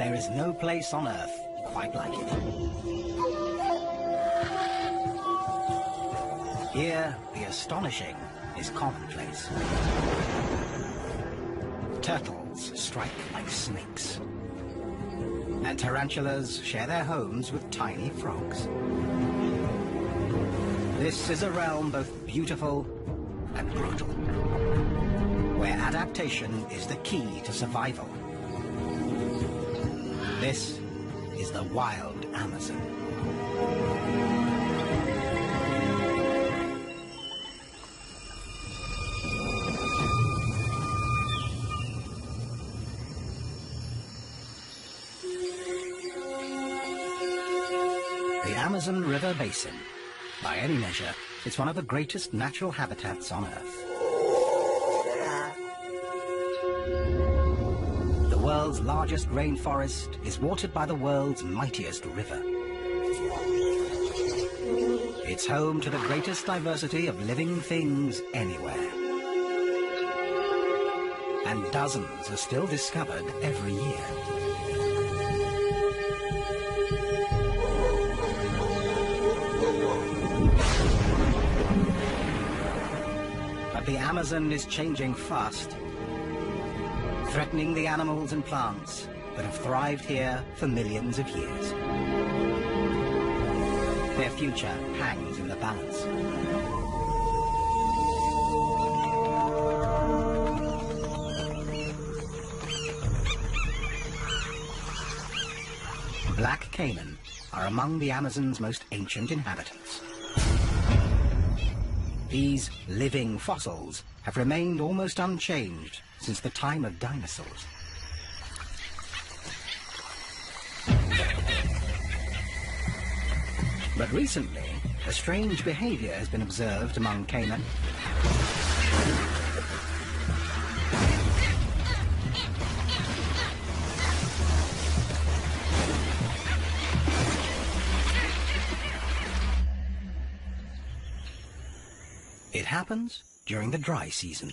There is no place on Earth quite like it. Here, the astonishing is commonplace. Turtles strike like snakes. And tarantulas share their homes with tiny frogs. This is a realm both beautiful and brutal, where adaptation is the key to survival. This is the wild Amazon. The Amazon River Basin. By any measure, it's one of the greatest natural habitats on Earth. The world's largest rainforest is watered by the world's mightiest river. It's home to the greatest diversity of living things anywhere. And dozens are still discovered every year. But the Amazon is changing fast, threatening the animals and plants that have thrived here for millions of years. Their future hangs in the balance. Black caiman are among the Amazon's most ancient inhabitants. These living fossils have remained almost unchanged since the time of dinosaurs. But recently, a strange behavior has been observed among caiman. It happens during the dry season.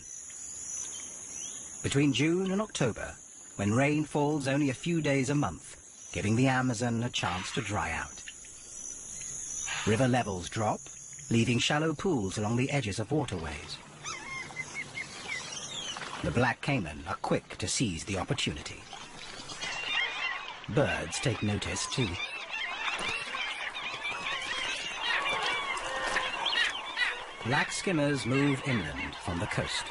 Between June and October, when rain falls only a few days a month, giving the Amazon a chance to dry out. River levels drop, leaving shallow pools along the edges of waterways. The black caiman are quick to seize the opportunity. Birds take notice too. Black skimmers move inland from the coast,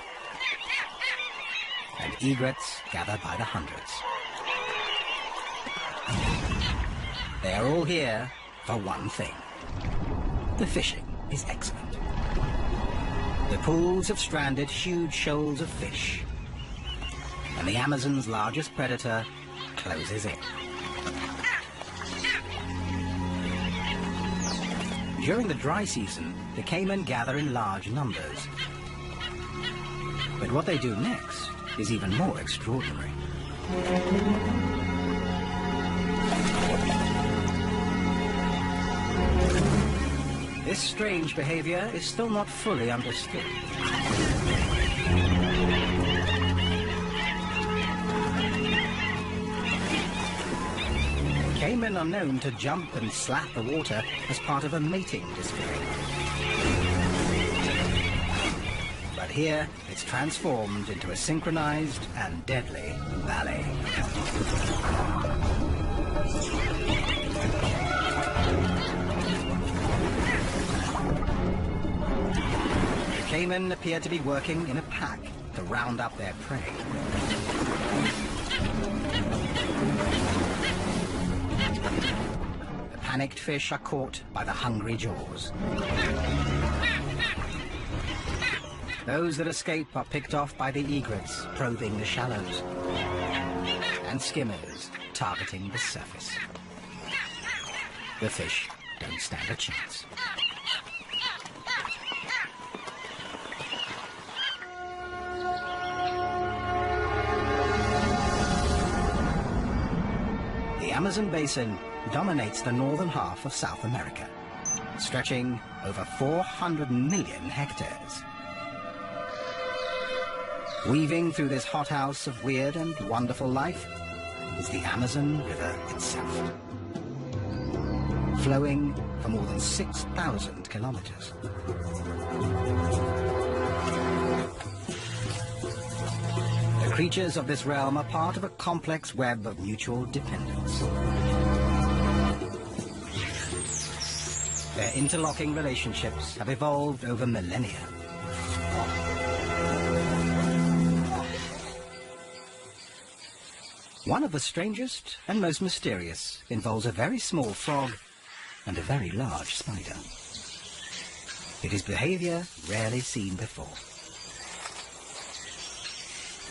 and egrets gather by the hundreds. They are all here for one thing. The fishing is excellent. The pools have stranded huge shoals of fish, and the Amazon's largest predator closes in. During the dry season, the caiman gather in large numbers. But what they do next is even more extraordinary. This strange behavior is still not fully understood. Caiman are known to jump and slap the water as part of a mating display. But here, it's transformed into a synchronized and deadly ballet. The caiman appear to be working in a pack to round up their prey. The panicked fish are caught by the hungry jaws. Those that escape are picked off by the egrets probing the shallows, and skimmers targeting the surface. The fish don't stand a chance. The Amazon basin dominates the northern half of South America, stretching over 400 million hectares. Weaving through this hothouse of weird and wonderful life is the Amazon River itself, flowing for more than 6,000 kilometers. The creatures of this realm are part of a complex web of mutual dependence. Their interlocking relationships have evolved over millennia. One of the strangest and most mysterious involves a very small frog and a very large spider. It is behavior rarely seen before.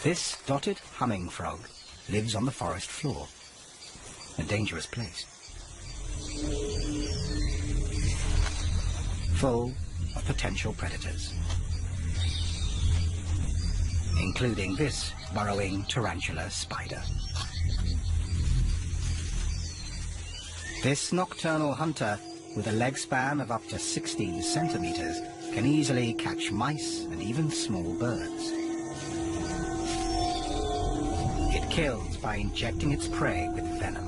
This dotted humming frog lives on the forest floor, a dangerous place, full of potential predators, including this burrowing tarantula spider. This nocturnal hunter, with a leg span of up to 16 centimeters, can easily catch mice and even small birds. It kills by injecting its prey with venom.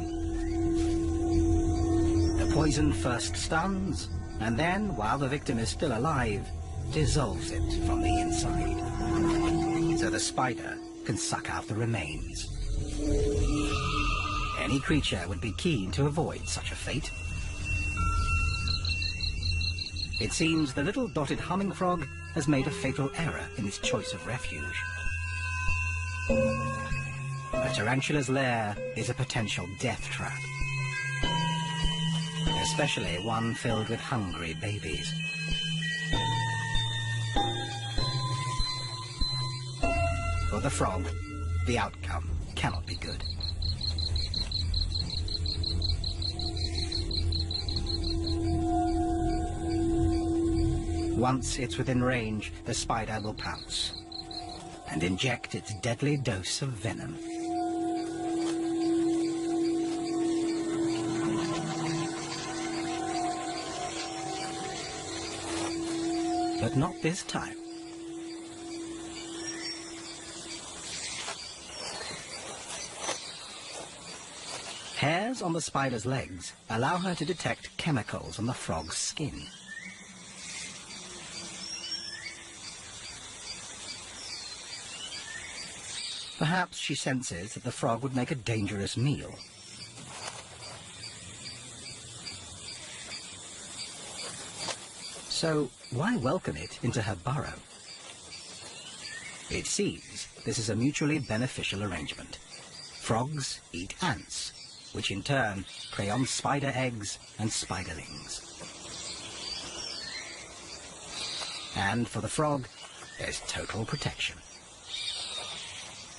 The poison first stuns, and then, while the victim is still alive, dissolves it from the inside, so the spider can suck out the remains. Any creature would be keen to avoid such a fate. It seems the little dotted humming frog has made a fatal error in its choice of refuge. A tarantula's lair is a potential death trap, especially one filled with hungry babies. For the frog, the outcome cannot be good. Once it's within range, the spider will pounce and inject its deadly dose of venom. But not this time. Hairs on the spider's legs allow her to detect chemicals on the frog's skin. Perhaps she senses that the frog would make a dangerous meal. So why welcome it into her burrow? It seems this is a mutually beneficial arrangement. Frogs eat ants, which in turn prey on spider eggs and spiderlings. And for the frog, there's total protection.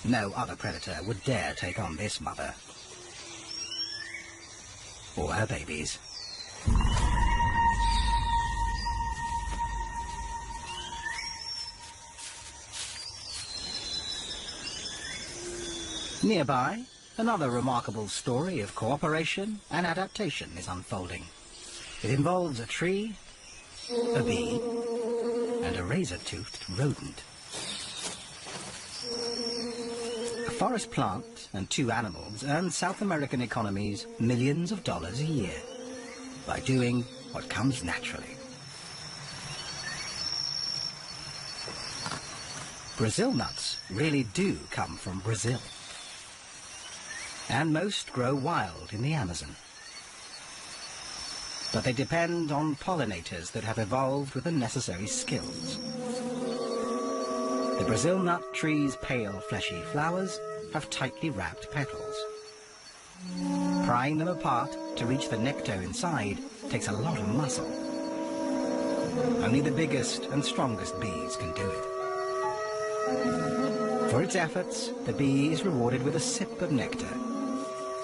No other predator would dare take on this mother or her babies. Nearby, another remarkable story of cooperation and adaptation is unfolding. It involves a tree, a bee, and a razor-toothed rodent. A forest plant and two animals earn South American economies millions of dollars a year by doing what comes naturally. Brazil nuts really do come from Brazil, and most grow wild in the Amazon. But they depend on pollinators that have evolved with the necessary skills. The Brazil nut tree's pale, fleshy flowers have tightly wrapped petals. Prying them apart to reach the nectar inside takes a lot of muscle. Only the biggest and strongest bees can do it. For its efforts, the bee is rewarded with a sip of nectar.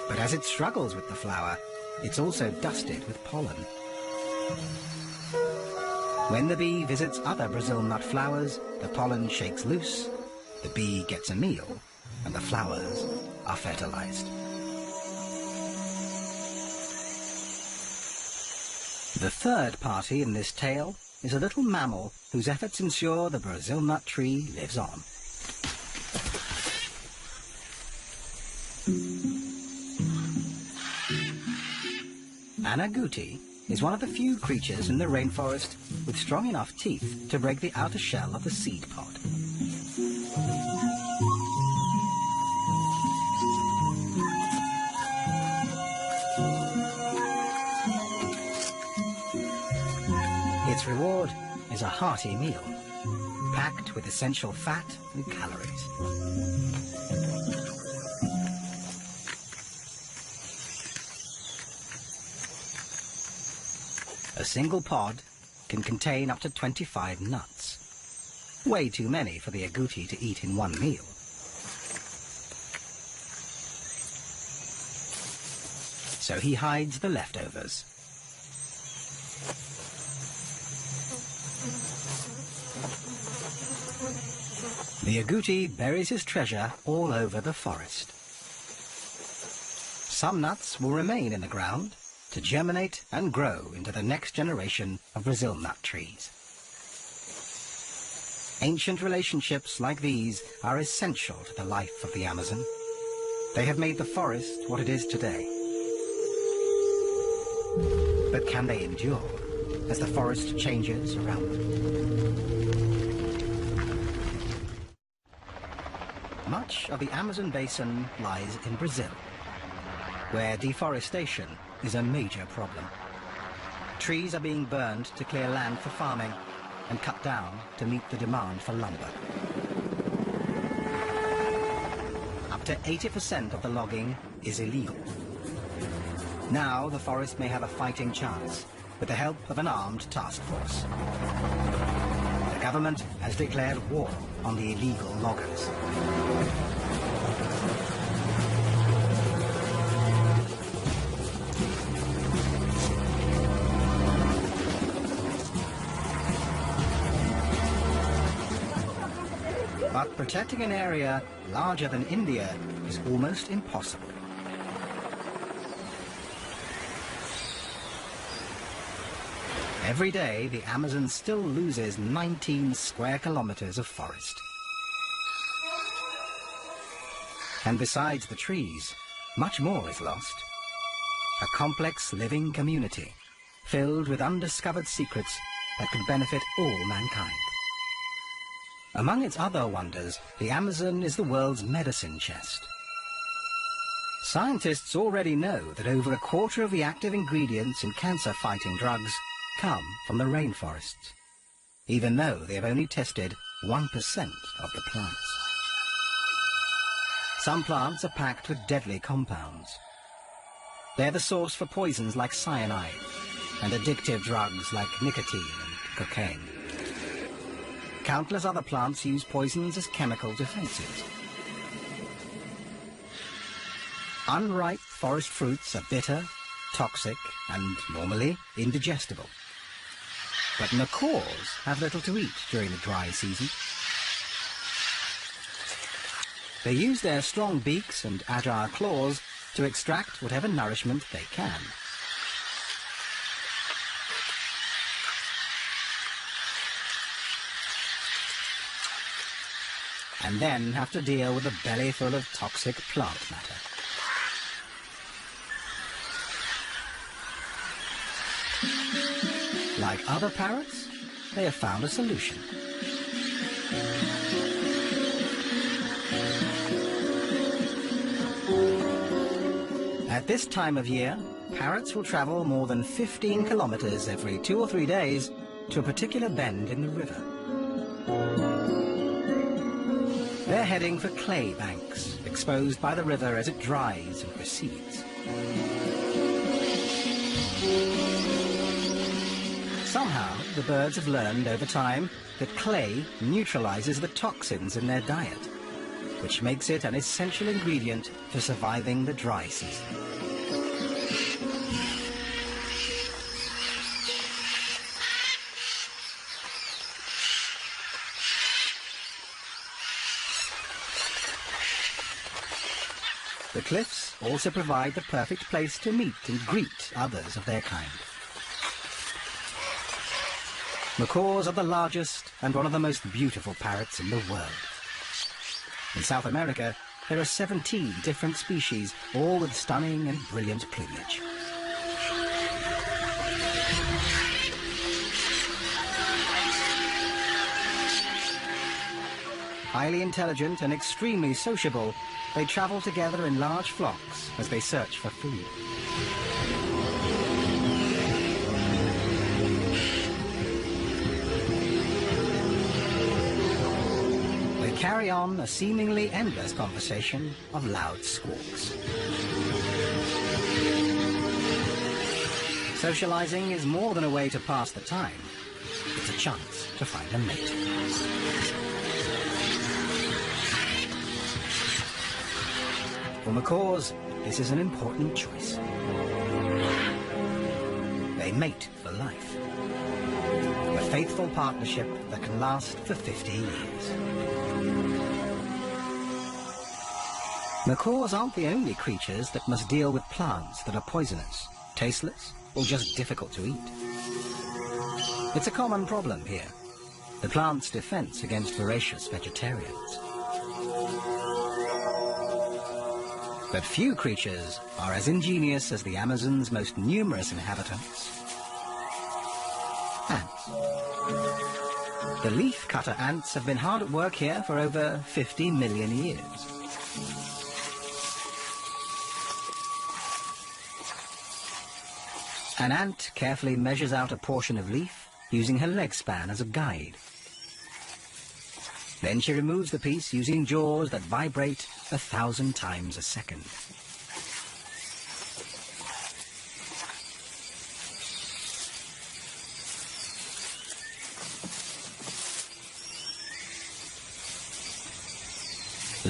But as it struggles with the flower, it's also dusted with pollen. When the bee visits other Brazil nut flowers, the pollen shakes loose, the bee gets a meal, and the flowers are fertilized. The third party in this tale is a little mammal whose efforts ensure the Brazil nut tree lives on. An agouti is one of the few creatures in the rainforest with strong enough teeth to break the outer shell of the seed pod. Its reward is a hearty meal, packed with essential fat and calories. A single pod can contain up to 25 nuts. Way too many for the agouti to eat in one meal. So he hides the leftovers. The agouti buries his treasure all over the forest. Some nuts will remain in the ground to germinate and grow into the next generation of Brazil nut trees. Ancient relationships like these are essential to the life of the Amazon. They have made the forest what it is today. But can they endure as the forest changes around them? Much of the Amazon basin lies in Brazil, where deforestation is a major problem. Trees are being burned to clear land for farming and cut down to meet the demand for lumber. Up to 80% of the logging is illegal. Now the forest may have a fighting chance with the help of an armed task force. The government has declared war on the illegal loggers. But protecting an area larger than India is almost impossible. Every day, the Amazon still loses 19 square kilometers of forest. And besides the trees, much more is lost. A complex living community, filled with undiscovered secrets that could benefit all mankind. Among its other wonders, the Amazon is the world's medicine chest. Scientists already know that over a quarter of the active ingredients in cancer-fighting drugs come from the rainforests, even though they have only tested 1% of the plants. Some plants are packed with deadly compounds. They're the source for poisons like cyanide and addictive drugs like nicotine and cocaine. Countless other plants use poisons as chemical defenses. Unripe forest fruits are bitter, toxic, and normally indigestible. But macaws have little to eat during the dry season. They use their strong beaks and agile claws to extract whatever nourishment they can. And then have to deal with a belly full of toxic plant matter. Like other parrots, they have found a solution. At this time of year, parrots will travel more than 15 kilometers every 2 or 3 days to a particular bend in the river. They're heading for clay banks, exposed by the river as it dries and recedes. Somehow, the birds have learned over time that clay neutralizes the toxins in their diet, which makes it an essential ingredient for surviving the dry season. The cliffs also provide the perfect place to meet and greet others of their kind. Macaws are the largest and one of the most beautiful parrots in the world. In South America, there are 17 different species, all with stunning and brilliant plumage. Highly intelligent and extremely sociable, they travel together in large flocks as they search for food. They carry on a seemingly endless conversation of loud squawks. Socializing is more than a way to pass the time. It's a chance to find a mate. For macaws, this is an important choice. They mate for life. A faithful partnership that can last for 50 years. Macaws aren't the only creatures that must deal with plants that are poisonous, tasteless, or just difficult to eat. It's a common problem here, the plant's defense against voracious vegetarians. But few creatures are as ingenious as the Amazon's most numerous inhabitants. Ants. The leaf-cutter ants have been hard at work here for over 50 million years. An ant carefully measures out a portion of leaf using her leg span as a guide. Then she removes the piece using jaws that vibrate 1,000 times a second.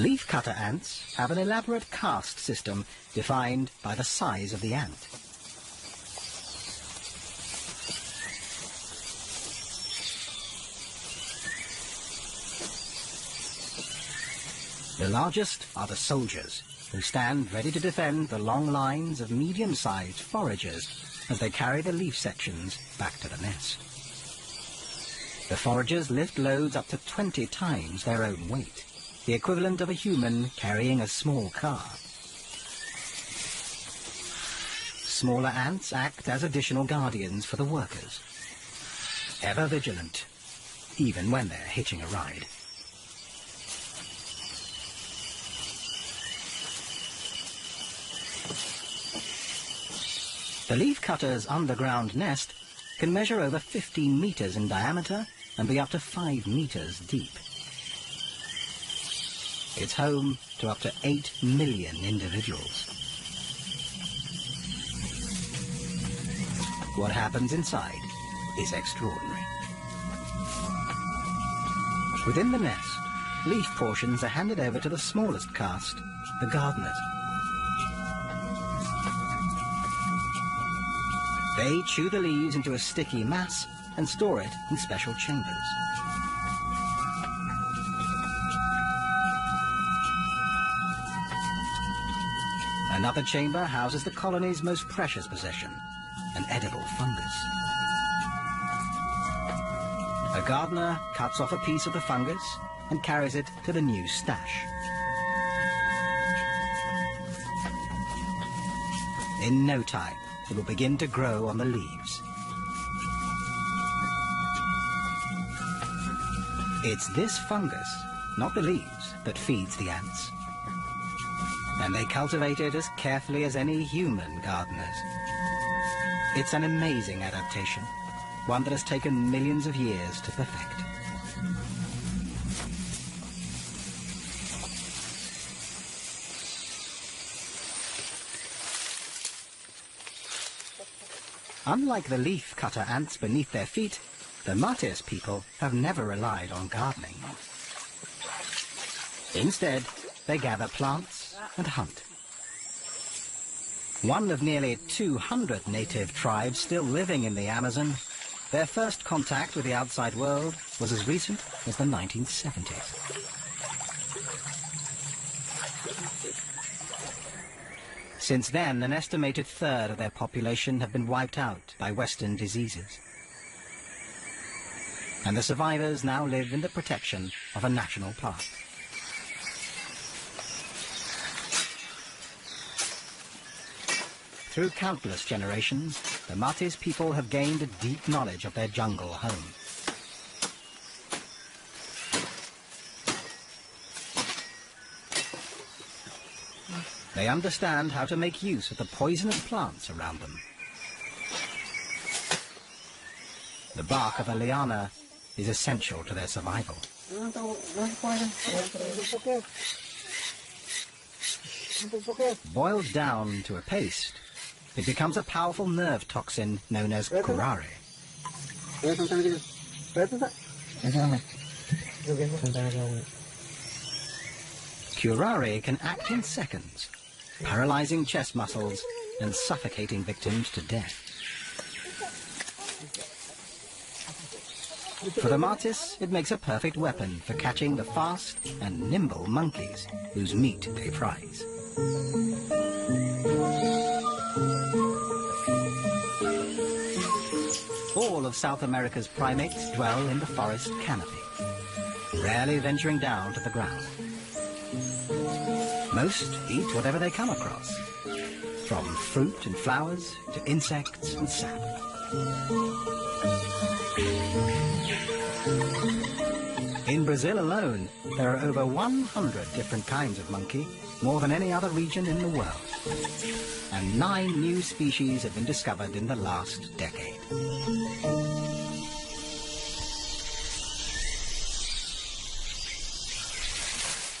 Leafcutter ants have an elaborate caste system defined by the size of the ant. The largest are the soldiers, who stand ready to defend the long lines of medium-sized foragers as they carry the leaf sections back to the nest. The foragers lift loads up to 20 times their own weight, the equivalent of a human carrying a small car. Smaller ants act as additional guardians for the workers, ever vigilant, even when they're hitching a ride. The leafcutter's underground nest can measure over 15 meters in diameter and be up to 5 meters deep. It's home to up to 8 million individuals. What happens inside is extraordinary. Within the nest, leaf portions are handed over to the smallest caste, the gardeners. They chew the leaves into a sticky mass and store it in special chambers. Another chamber houses the colony's most precious possession, an edible fungus. A gardener cuts off a piece of the fungus and carries it to the new stash. In no time, it will begin to grow on the leaves. It's this fungus, not the leaves, that feeds the ants. And they cultivate it as carefully as any human gardeners. It's an amazing adaptation, one that has taken millions of years to perfect. Unlike the leaf-cutter ants beneath their feet, the Matis people have never relied on gardening. Instead, they gather plants and hunt. One of nearly 200 native tribes still living in the Amazon, their first contact with the outside world was as recent as the 1970s. Since then, an estimated third of their population have been wiped out by Western diseases. And the survivors now live in the protection of a national park. Through countless generations, the Matis people have gained a deep knowledge of their jungle home. They understand how to make use of the poisonous plants around them. The bark of a liana is essential to their survival. Boiled down to a paste, it becomes a powerful nerve toxin known as curare. Curare can act in seconds, paralyzing chest muscles and suffocating victims to death. For the Martis, it makes a perfect weapon for catching the fast and nimble monkeys whose meat they prize. All of South America's primates dwell in the forest canopy, rarely venturing down to the ground. Most eat whatever they come across, from fruit and flowers to insects and sap. In Brazil alone, there are over 100 different kinds of monkey, more than any other region in the world. And 9 new species have been discovered in the last decade.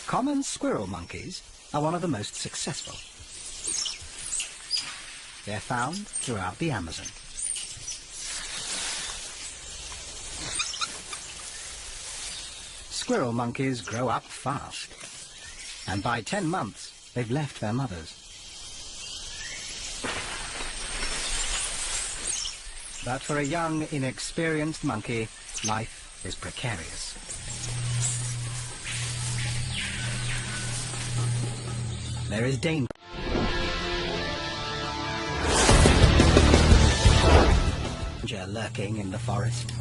Common squirrel monkeys are one of the most successful. They're found throughout the Amazon. Squirrel monkeys grow up fast, and by 10 months they've left their mothers. But for a young, inexperienced monkey, life is precarious. There is danger lurking in the forest.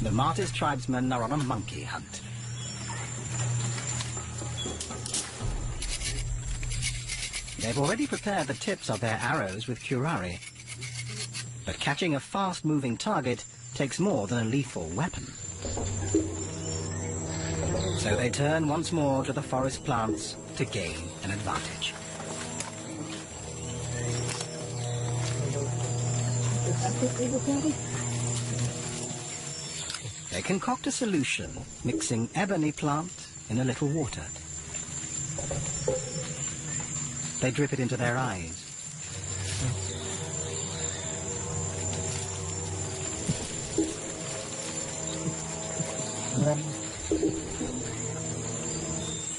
The Martis tribesmen are on a monkey hunt. They've already prepared the tips of their arrows with curare, but catching a fast-moving target takes more than a lethal weapon. So they turn once more to the forest plants to gain an advantage. They concoct a solution, mixing ebony plant in a little water. They drip it into their eyes.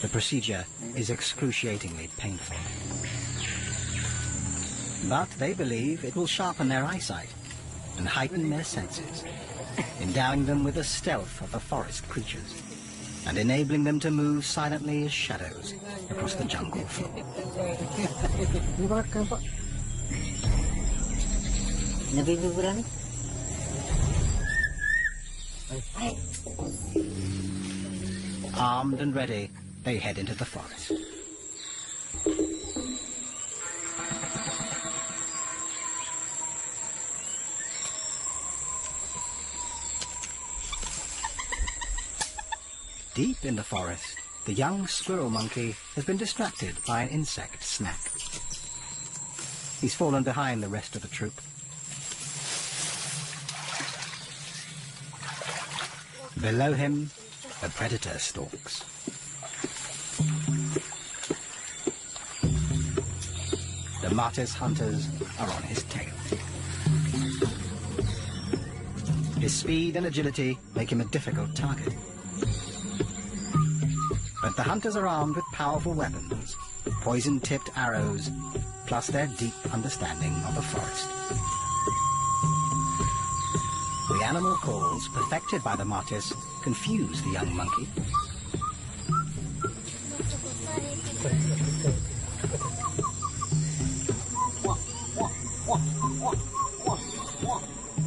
The procedure is excruciatingly painful. But they believe it will sharpen their eyesight and heighten their senses, endowing them with the stealth of the forest creatures and enabling them to move silently as shadows across the jungle floor. Armed and ready, they head into the forest. Deep in the forest, the young squirrel monkey has been distracted by an insect snack. He's fallen behind the rest of the troop. Below him, a predator stalks. The Martis hunters are on his tail. His speed and agility make him a difficult target. But the hunters are armed with powerful weapons, poison-tipped arrows, plus their deep understanding of the forest. The animal calls perfected by the Martis confuse the young monkey.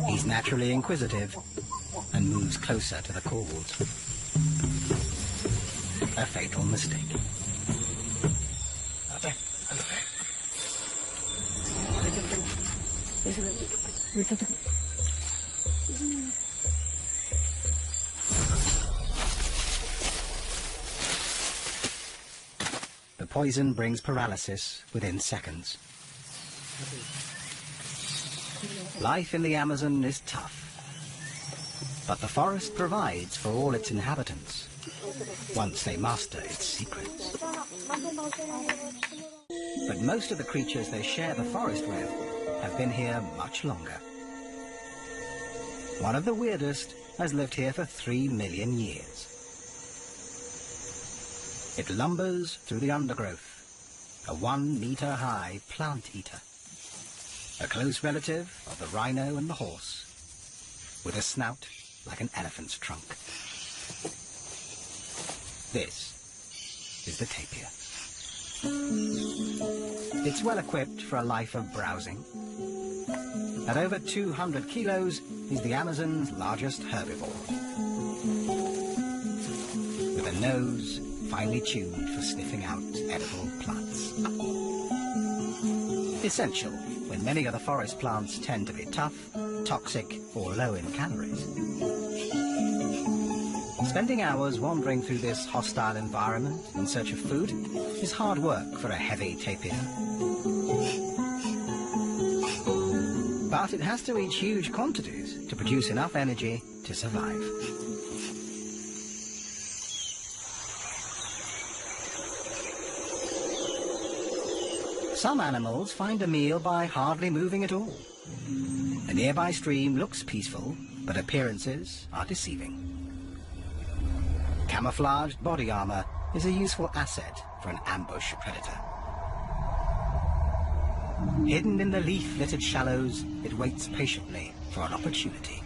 He's naturally inquisitive and moves closer to the calls. A fatal mistake. poison brings paralysis within seconds. Life in the Amazon is tough, but the forest provides for all its inhabitants, once they master its secrets. But most of the creatures they share the forest with have been here much longer. One of the weirdest has lived here for 3 million years. It lumbers through the undergrowth, a 1-meter-high plant eater, a close relative of the rhino and the horse, with a snout like an elephant's trunk. This is the tapir. It's well equipped for a life of browsing. At over 200 kilos, he's the Amazon's largest herbivore, with a nose finely tuned for sniffing out edible plants. Essential when many of the forest plants tend to be tough, toxic, or low in calories. Spending hours wandering through this hostile environment in search of food is hard work for a heavy tapir. But it has to eat huge quantities to produce enough energy to survive. Some animals find a meal by hardly moving at all. A nearby stream looks peaceful, but appearances are deceiving. Camouflaged body armor is a useful asset for an ambush predator. Hidden in the leaf-littered shallows, it waits patiently for an opportunity.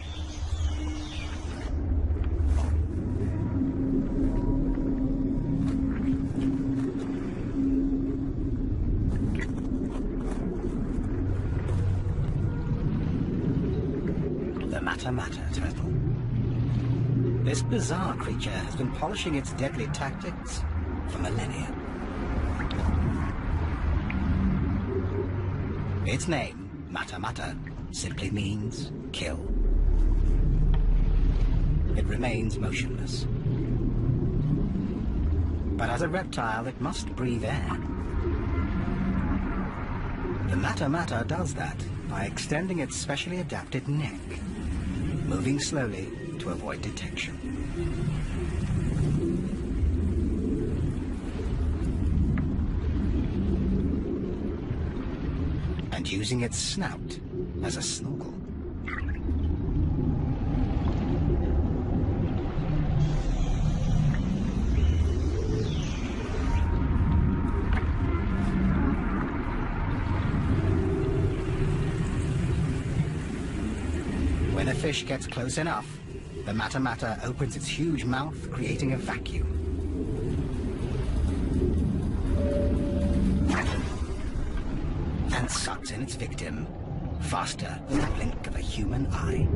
The Matamata turtle. This bizarre creature has been polishing its deadly tactics for millennia. Its name, Matamata, simply means kill. It remains motionless. But as a reptile, it must breathe air. The Matamata does that by extending its specially adapted neck, moving slowly to avoid detection. And using its snout as a snorkel. When a fish gets close enough, the Matamata opens its huge mouth, creating a vacuum. And sucks in its victim faster than the blink of a human eye.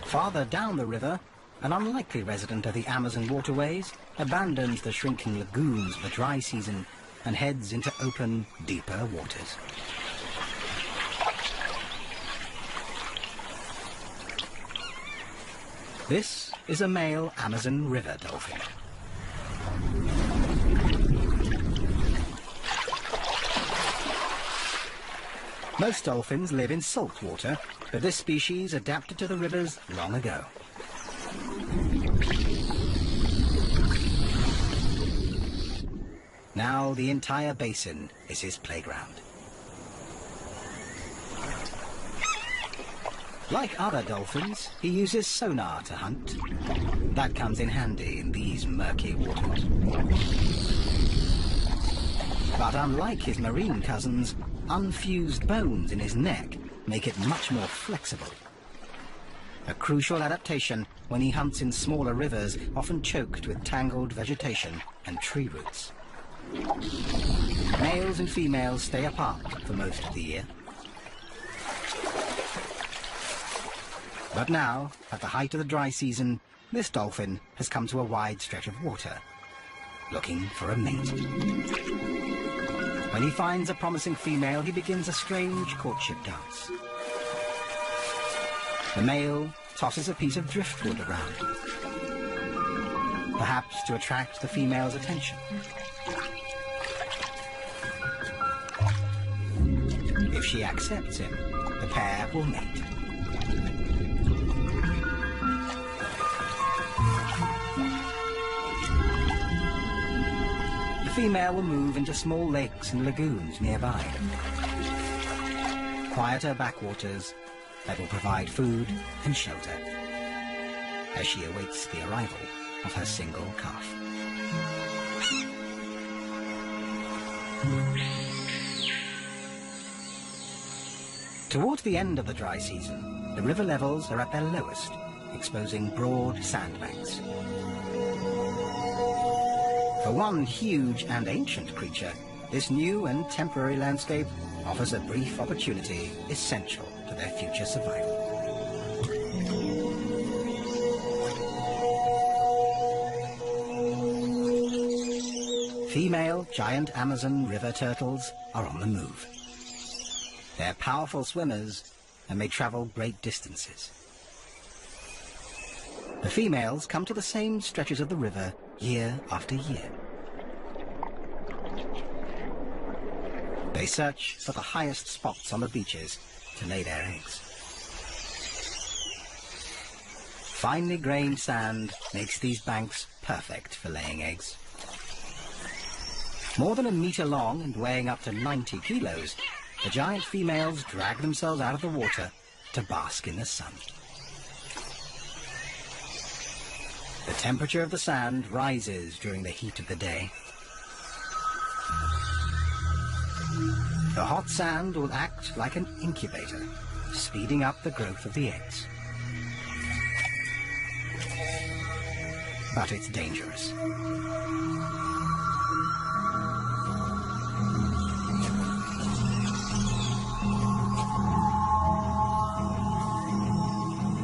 Farther down the river, an unlikely resident of the Amazon waterways abandons the shrinking lagoons of the dry season and heads into open, deeper waters. This is a male Amazon river dolphin. Most dolphins live in salt water, but this species adapted to the rivers long ago. Now the entire basin is his playground. Like other dolphins, he uses sonar to hunt. That comes in handy in these murky waters. But unlike his marine cousins, unfused bones in his neck make it much more flexible. A crucial adaptation when he hunts in smaller rivers, often choked with tangled vegetation and tree roots. Males and females stay apart for most of the year. But now, at the height of the dry season, this dolphin has come to a wide stretch of water, looking for a mate. When he finds a promising female, he begins a strange courtship dance. The male tosses a piece of driftwood around, perhaps to attract the female's attention. If she accepts him, the pair will mate. The female will move into small lakes and lagoons nearby. Quieter backwaters that will provide food and shelter as she awaits the arrival of her single calf. Towards the end of the dry season, the river levels are at their lowest, exposing broad sandbanks. For one huge and ancient creature, this new and temporary landscape offers a brief opportunity essential to their future survival. Female giant Amazon river turtles are on the move. They're powerful swimmers and may travel great distances. The females come to the same stretches of the river year after year. They search for the highest spots on the beaches to lay their eggs. Finely grained sand makes these banks perfect for laying eggs. More than a meter long and weighing up to 90 kilos, the giant females drag themselves out of the water to bask in the sun. The temperature of the sand rises during the heat of the day. The hot sand will act like an incubator, speeding up the growth of the eggs. But it's dangerous.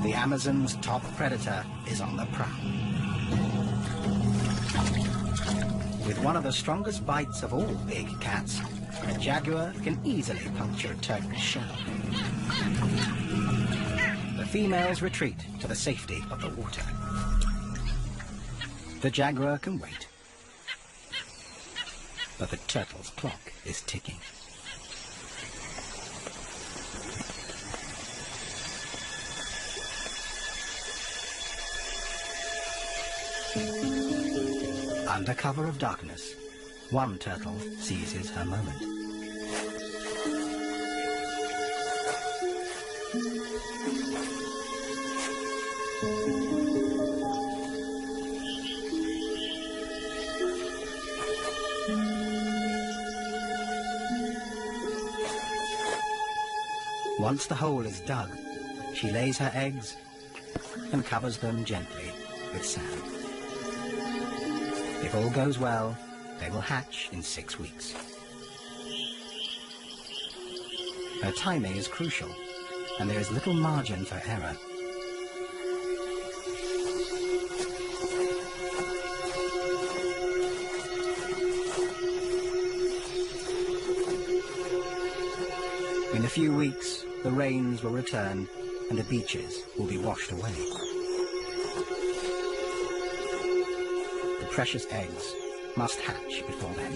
The Amazon's top predator is on the prowl. With one of the strongest bites of all big cats, a jaguar can easily puncture a turtle's shell. The females retreat to the safety of the water. The jaguar can wait, but the turtle's clock is ticking. Under cover of darkness, one turtle seizes her moment. Once the hole is dug, she lays her eggs and covers them gently with sand. If all goes well, they will hatch in 6 weeks. Her timing is crucial, and there is little margin for error. In a few weeks, the rains will return and the beaches will be washed away. The precious eggs must hatch before then.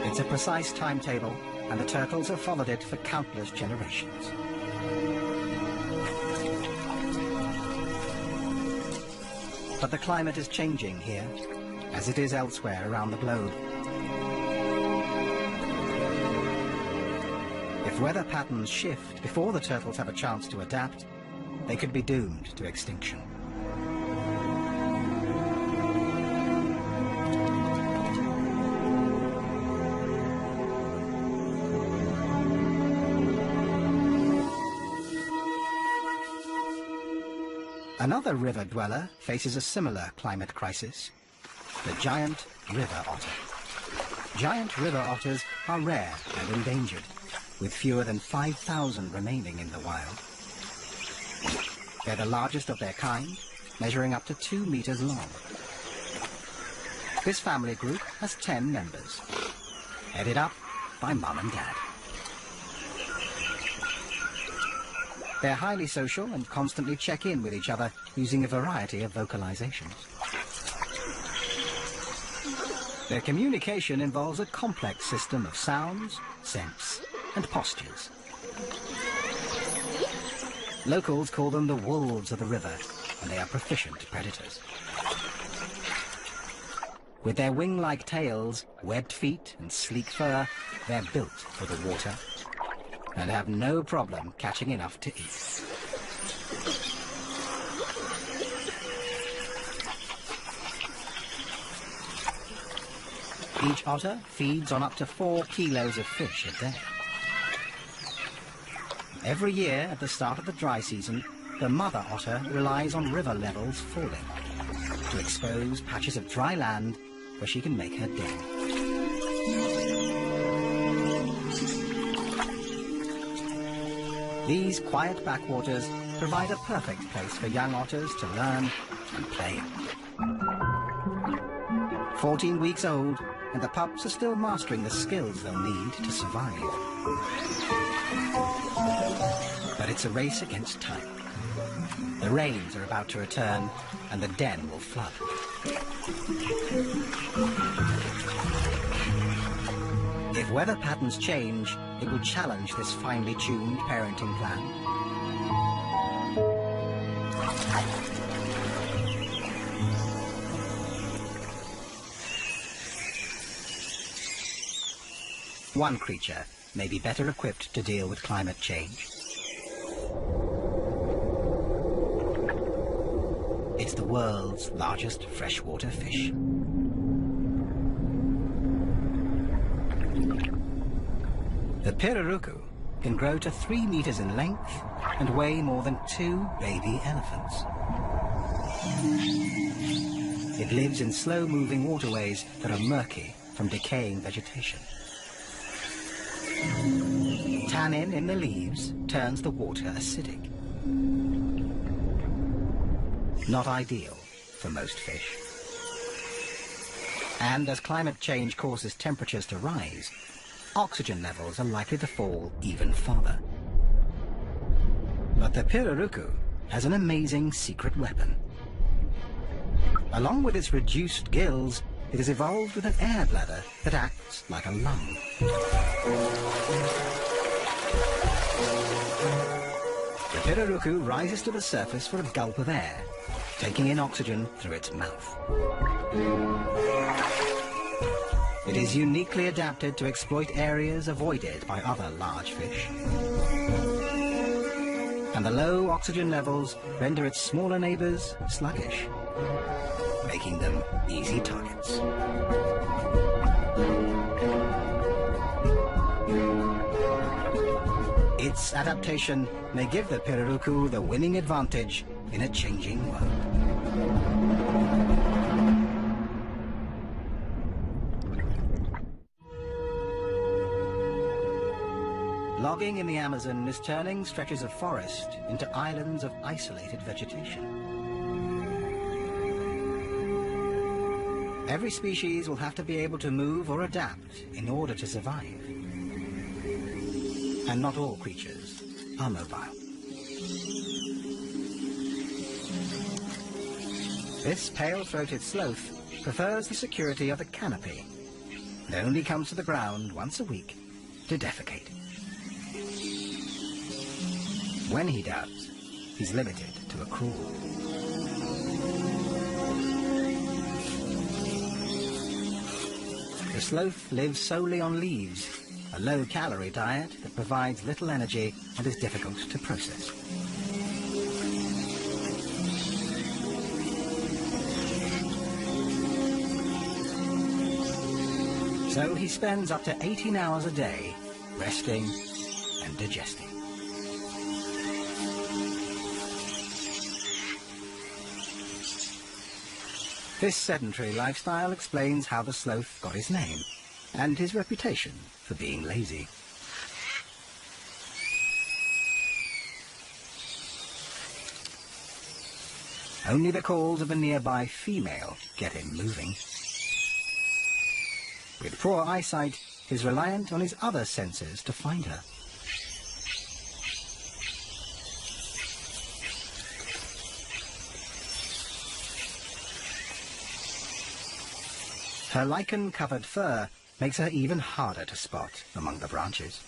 It's a precise timetable, and the turtles have followed it for countless generations. But the climate is changing here, as it is elsewhere around the globe. If weather patterns shift before the turtles have a chance to adapt, they could be doomed to extinction. Another river dweller faces a similar climate crisis: the giant river otter. Giant river otters are rare and endangered, with fewer than 5,000 remaining in the wild. They're the largest of their kind measuring up to 2 meters long. This family group has 10 members, headed up by Mum and Dad. They're highly social and constantly check in with each other using a variety of vocalizations. Their communication involves a complex system of sounds, scents, and postures. Locals call them the wolves of the river, and they are proficient predators. With their wing-like tails, webbed feet, and sleek fur, they're built for the water and have no problem catching enough to eat. Each otter feeds on up to 4 kilos of fish a day. Every year, at the start of the dry season, the mother otter relies on river levels falling to expose patches of dry land where she can make her den. These quiet backwaters provide a perfect place for young otters to learn and play. 14 weeks old, and the pups are still mastering the skills they'll need to survive. But it's a race against time. The rains are about to return, and the den will flood. If weather patterns change, it will challenge this finely tuned parenting plan. One creature may be better equipped to deal with climate change. It's the world's largest freshwater fish. The pirarucu can grow to 3 meters in length and weigh more than 2 baby elephants. It lives in slow-moving waterways that are murky from decaying vegetation. Tannin in the leaves turns the water acidic. Not ideal for most fish. And as climate change causes temperatures to rise, oxygen levels are likely to fall even farther. But the pirarucu has an amazing secret weapon. Along with its reduced gills, it has evolved with an air bladder that acts like a lung. The pirarucu rises to the surface for a gulp of air, taking in oxygen through its mouth. It is uniquely adapted to exploit areas avoided by other large fish. And the low oxygen levels render its smaller neighbors sluggish, making them easy targets. Its adaptation may give the pirarucu the winning advantage in a changing world. Logging in the Amazon is turning stretches of forest into islands of isolated vegetation. Every species will have to be able to move or adapt in order to survive. And not all creatures are mobile. This pale-throated sloth prefers the security of the canopy and only comes to the ground once a week to defecate. When he does, he's limited to a crawl. The sloth lives solely on leaves, a low-calorie diet that provides little energy and is difficult to process. So he spends up to 18 hours a day resting and digesting. This sedentary lifestyle explains how the sloth got his name and his reputation for being lazy. Only the calls of a nearby female get him moving. With poor eyesight, he's reliant on his other senses to find her. Her lichen-covered fur makes her even harder to spot among the branches.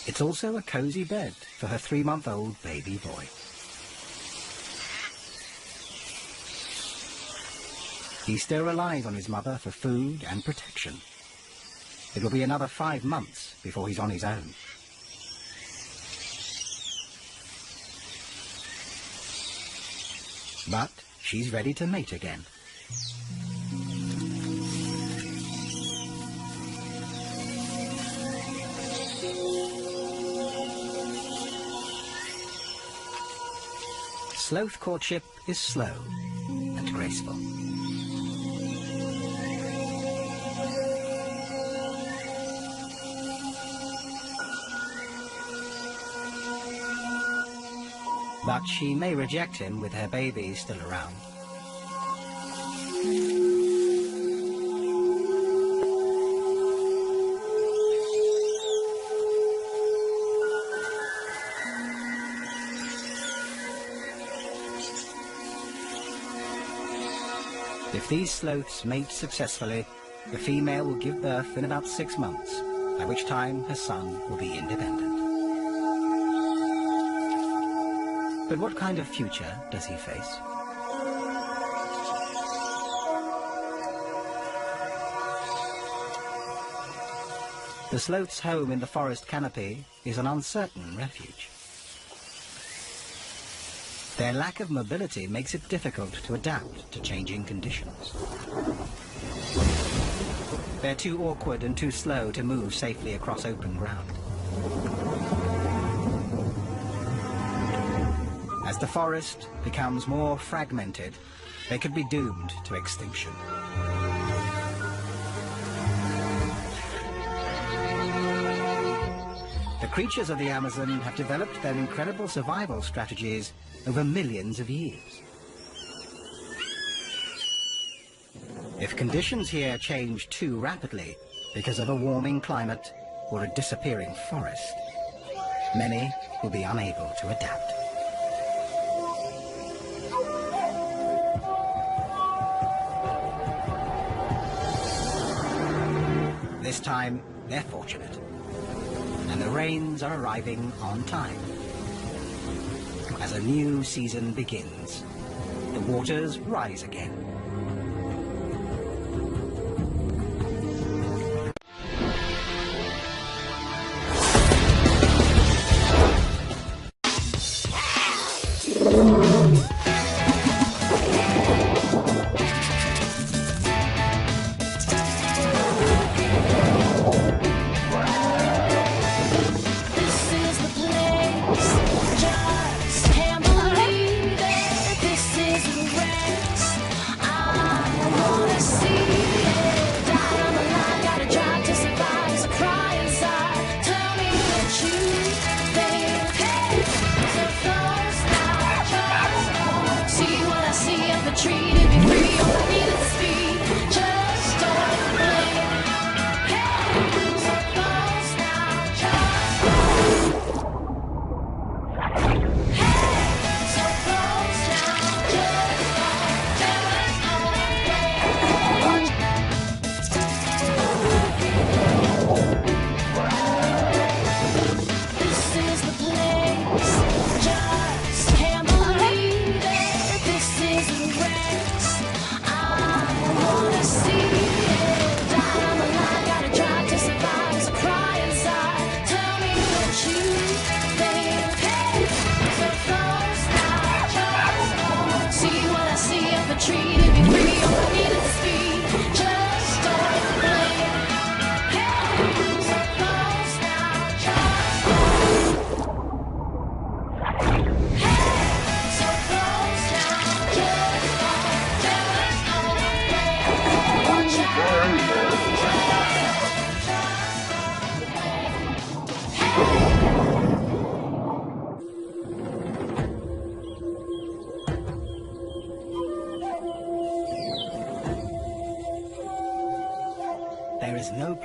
It's also a cozy bed for her 3-month-old baby boy. He still relies on his mother for food and protection. It will be another 5 months before he's on his own. But she's ready to mate again. Sloth courtship is slow and graceful. But she may reject him with her baby still around. If these sloths mate successfully, the female will give birth in about 6 months, by which time her son will be independent. But what kind of future does he face? The sloth's home in the forest canopy is an uncertain refuge. Their lack of mobility makes it difficult to adapt to changing conditions. They're too awkward and too slow to move safely across open ground. As the forest becomes more fragmented, they could be doomed to extinction. The creatures of the Amazon have developed their incredible survival strategies over millions of years. If conditions here change too rapidly because of a warming climate or a disappearing forest, many will be unable to adapt. This time, they're fortunate, and the rains are arriving on time. As a new season begins, the waters rise again. I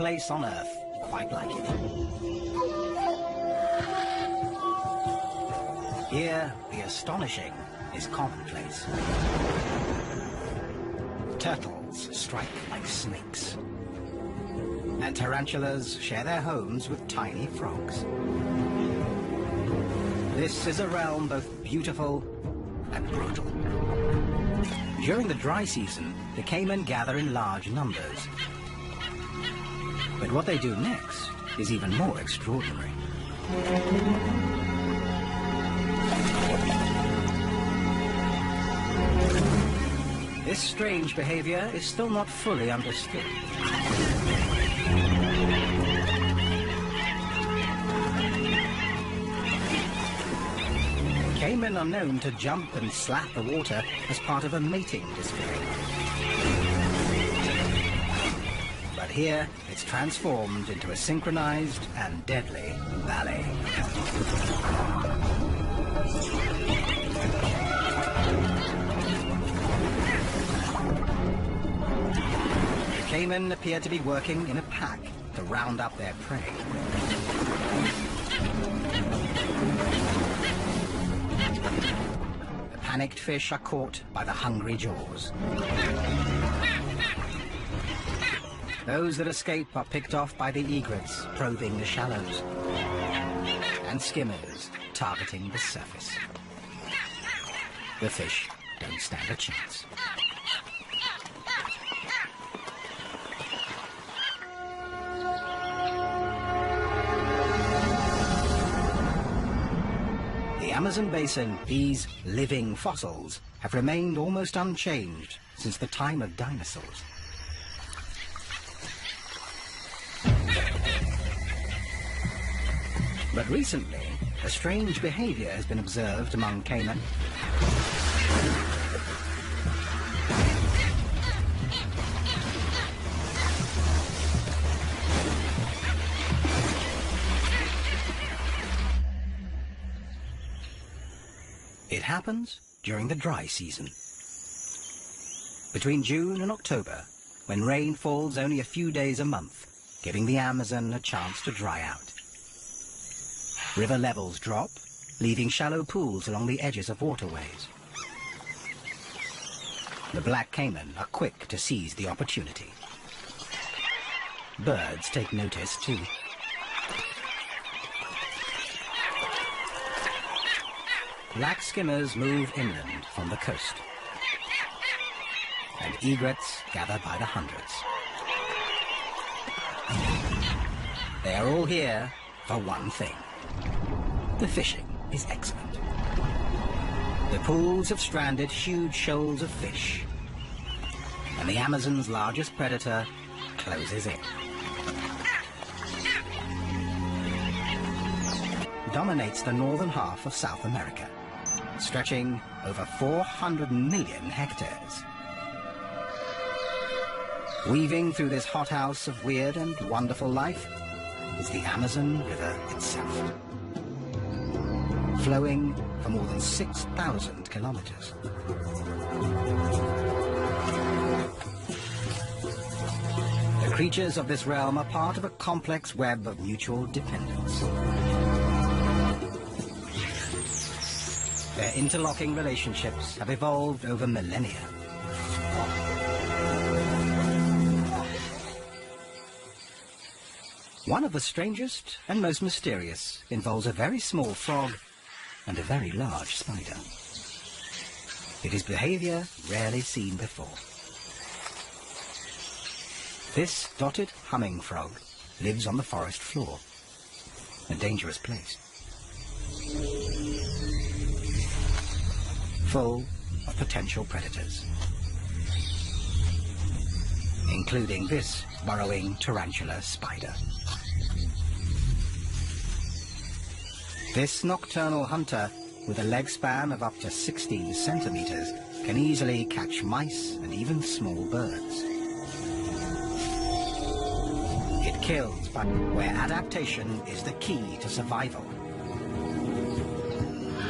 place on Earth quite like it. Here, the astonishing is commonplace. Turtles strike like snakes. And tarantulas share their homes with tiny frogs. This is a realm both beautiful and brutal. During the dry season, the caiman gather in large numbers. But what they do next is even more extraordinary. This strange behavior is still not fully understood. Caiman are known to jump and slap the water as part of a mating display. But here, it's transformed into a synchronized and deadly ballet. The caiman appear to be working in a pack to round up their prey. The panicked fish are caught by the hungry jaws. Those that escape are picked off by the egrets probing the shallows, and skimmers targeting the surface. The fish don't stand a chance. The Amazon basin, these living fossils have remained almost unchanged since the time of dinosaurs. But recently, a strange behavior has been observed among caiman. It happens during the dry season. Between June and October, when rain falls only a few days a month, giving the Amazon a chance to dry out. River levels drop, leaving shallow pools along the edges of waterways. The black caiman are quick to seize the opportunity. Birds take notice too. Black skimmers move inland from the coast, and egrets gather by the hundreds. They are all here for one thing. The fishing is excellent. The pools have stranded huge shoals of fish, and the Amazon's largest predator closes in. Dominates the northern half of South America, stretching over 400 million hectares. Weaving through this hothouse of weird and wonderful life is the Amazon River itself, flowing for more than 6,000 kilometers. The creatures of this realm are part of a complex web of mutual dependence. Their interlocking relationships have evolved over millennia. One of the strangest and most mysterious involves a very small frog and a very large spider. It is behavior rarely seen before. This dotted humming frog lives on the forest floor, a dangerous place, full of potential predators, including this burrowing tarantula spider. This nocturnal hunter, with a leg span of up to 16 centimeters, can easily catch mice and even small birds. It kills, but where adaptation is the key to survival.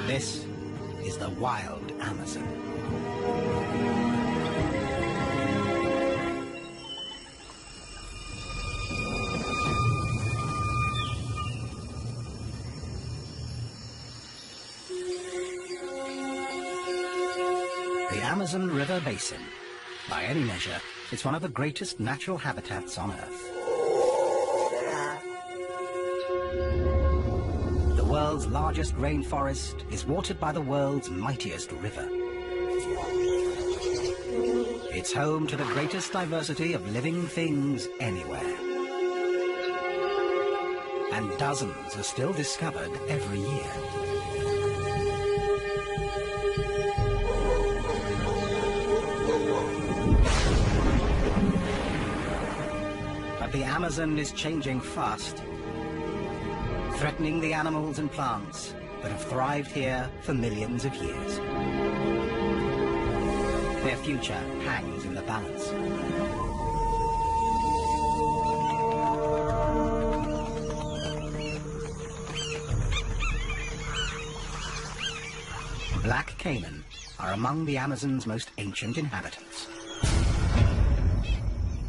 This is the wild Amazon. Amazon River Basin. By any measure, it's one of the greatest natural habitats on Earth. The world's largest rainforest is watered by the world's mightiest river. It's home to the greatest diversity of living things anywhere. And dozens are still discovered every year. But the Amazon is changing fast, threatening the animals and plants that have thrived here for millions of years. Their future hangs in the balance. Black caiman are among the Amazon's most ancient inhabitants.